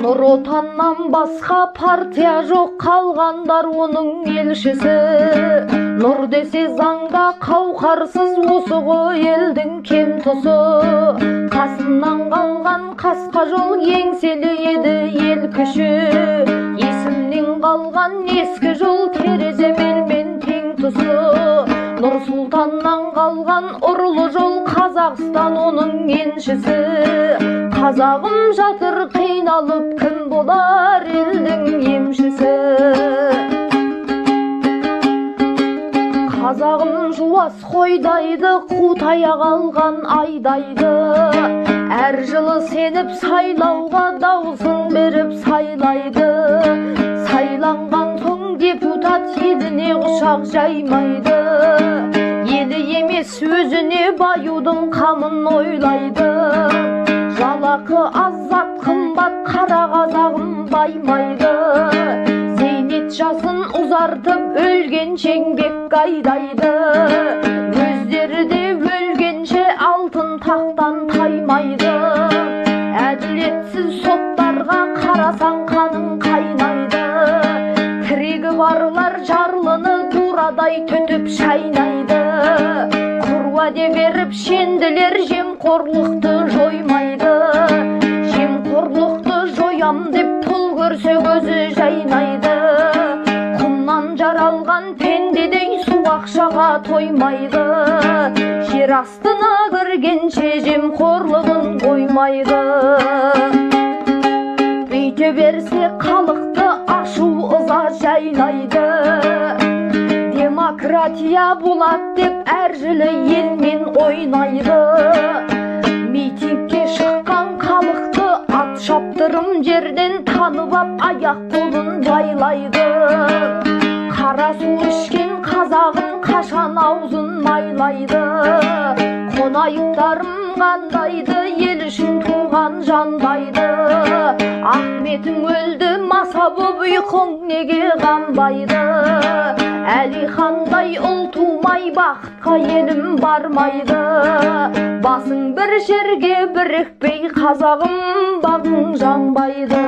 Нұр Отаннан басқа партия жоқ, қалғандар оның елшісі. Нұр десе заңда қауқарсыз, осы ғой елдің кем тұсы. Қасымнан қалған қасқа жол, еңселі еді ел күші. Есімнен қалған ескі жол, терезе белмен тең тұсы. Нұр Сұлтаннан қалған ұрлы жол, Қазақстан оның еншісі. Қазағым жатыр қиналып, кім болар елдің емшісі. Қазағым жуас қойдайды, қу таяқ алған айдайды. Әр жылы сеніп сайлауға даусын беріп сайлайды. Сайланған соң депутат еліне құшақ жаймайды. Елі емес өзіне баюдың қамын ойлайды. Жалақы азат қымбат, қара қазағым баймайды. Зейнет жасын ұзартып, өлгенше еңбек айдайды. Өздері де өлгенше алтын тақтан таймайды. Әділетсіз соттарға қарасаң қаның қайнайды. Тірегі барлар жарлыны турадай түтіп шайнайды. Құруаде беріп шенділер жемқорлықты жоймайды. Жемқорлықты жоям деп пұл көрсе көзі жайнайды. Құмнан жаралған пендедей су ақшаға тоймайды. Жер астына кіргенше жемқорлығын қоймайды. Бүйте берсе халықты ашу ыза жайнайды. Демократия болады деп әр жылы елмен ойнайды. Митингке шыққан халықты ат шаптырым жерден танып ап, аяқ қолын байлайды. Қара су ішкен қазағым қашан аузын майлайды. Қонайыптарым қандайды, ел үшін туған жандайды. Ахметің өлді, маса боп ұйқың неге қанбайды. Әлихандай ұл тумай бақытқа елім бармайды. Басың бір жерге бірікпей, қазағым бағың жанбайды.